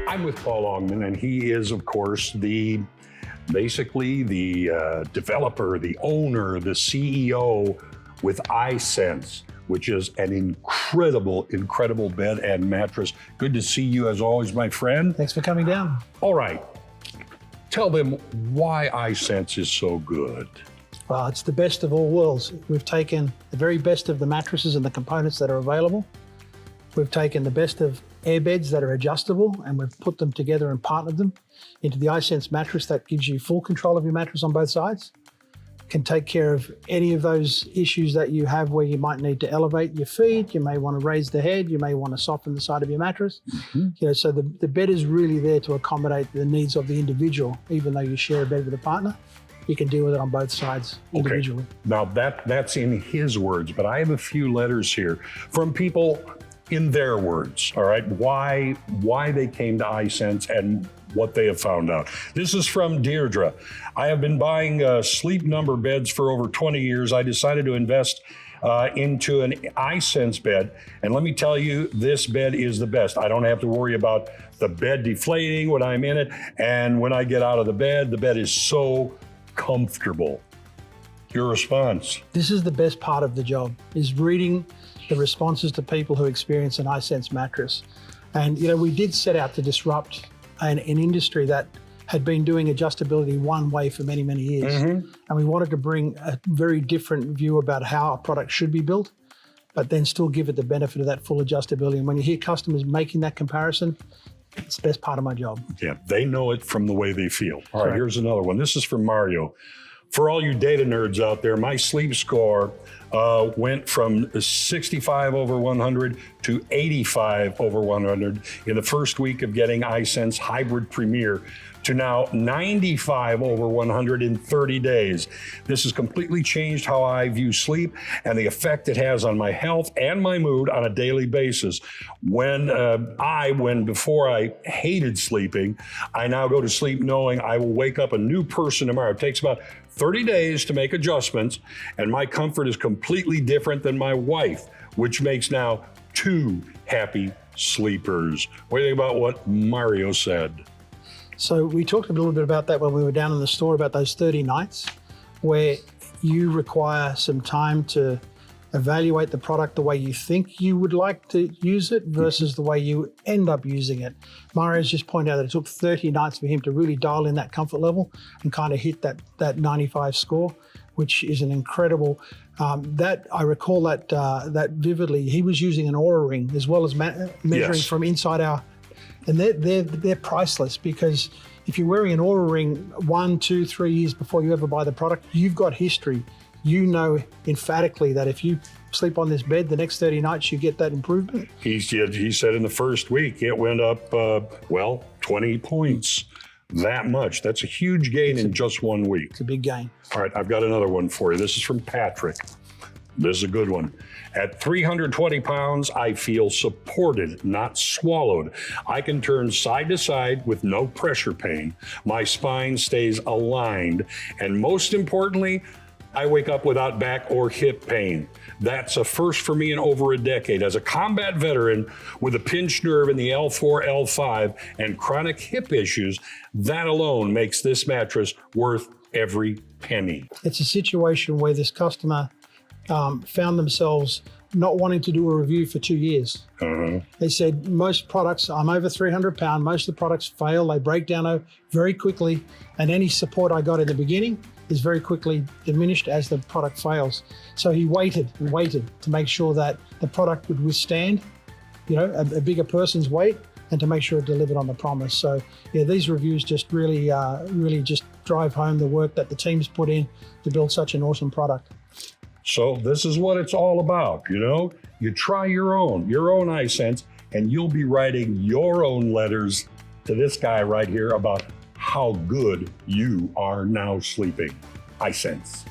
I'm with Paul Longman, and he is, of course, basically the developer, the owner, the CEO with ISense, which is an incredible bed and mattress. Good to see you as always, my friend. Thanks for coming down. All right, tell them why ISense is so good. Well, it's the best of all worlds. We've taken the very best of the mattresses and the components that are available. We've taken the best of air beds that are adjustable, and we've put them together and partnered them into the ISense mattress that gives you full control of your mattress on both sides. Can take care of any of those issues that you have where you might need to elevate your feet, you may want to raise the head, you may want to soften the side of your mattress. So the bed is really there to accommodate the needs of the individual. Even though you share a bed with a partner, you can deal with it on both sides individually. Okay. Now that's in his words, but I have a few letters here from people in their words, all right? Why they came to ISense and what they have found out. This is from Deirdre. I have been buying Sleep Number beds for over 20 years. I decided to invest into an ISense bed, and let me tell you, this bed is the best. I don't have to worry about the bed deflating when I'm in it, and when I get out of the bed is so comfortable. Your response? This is the best part of the job, is reading the responses to people who experience an ISense mattress. And we did set out to disrupt an industry that had been doing adjustability one way for many, many years. And we wanted to bring a very different view about how a product should be built, but then still give it the benefit of that full adjustability. And when you hear customers making that comparison, it's the best part of my job. Yeah, they know it from the way they feel. All right, here's another one. This is from Mario. For all you data nerds out there, my sleep score went from 65 over 100 to 85 over 100 in the first week of getting iSense Hybrid Premier to now 95 over 100 in 30 days. This has completely changed how I view sleep and the effect it has on my health and my mood on a daily basis. When before I hated sleeping, I now go to sleep knowing I will wake up a new person tomorrow. It takes about 30 days to make adjustments, and my comfort is completely different than my wife, which makes now 2 happy sleepers. What do you think about what Mario said? So we talked a little bit about that when we were down in the store, about those 30 nights where you require some time to evaluate the product the way you think you would like to use it versus the way you end up using it. Mario's just pointed out that it took 30 nights for him to really dial in that comfort level and kind of hit that 95 score, which is an incredible, I recall that vividly. He was using an Oura Ring as well as measuring from inside our, and they're priceless, because if you're wearing an Oura Ring 1, 2, 3 years before you ever buy the product, you've got history. You know emphatically that if you sleep on this bed the next 30 nights, you get that improvement. He said in the first week it went up, 20 points. That much. That's a huge gain in just 1 week. It's a big gain. All right, I've got another one for you. This is from Patrick. This is a good one. At 320 pounds, I feel supported, not swallowed. I can turn side to side with no pressure pain. My spine stays aligned. And most importantly, I wake up without back or hip pain. That's a first for me in over a decade. As a combat veteran with a pinched nerve in the L4, L5, and chronic hip issues, that alone makes this mattress worth every penny. It's a situation where this customer found themselves not wanting to do a review for 2 years. They said, most products, I'm over 300 pounds, most of the products fail, they break down very quickly, and any support I got in the beginning is very quickly diminished as the product fails. So he waited to make sure that the product would withstand, a bigger person's weight, and to make sure it delivered on the promise. So yeah, these reviews just really just drive home the work that the team's put in to build such an awesome product. So this is what it's all about, You try your own iSense, and you'll be writing your own letters to this guy right here about how good you are now sleeping. iSense.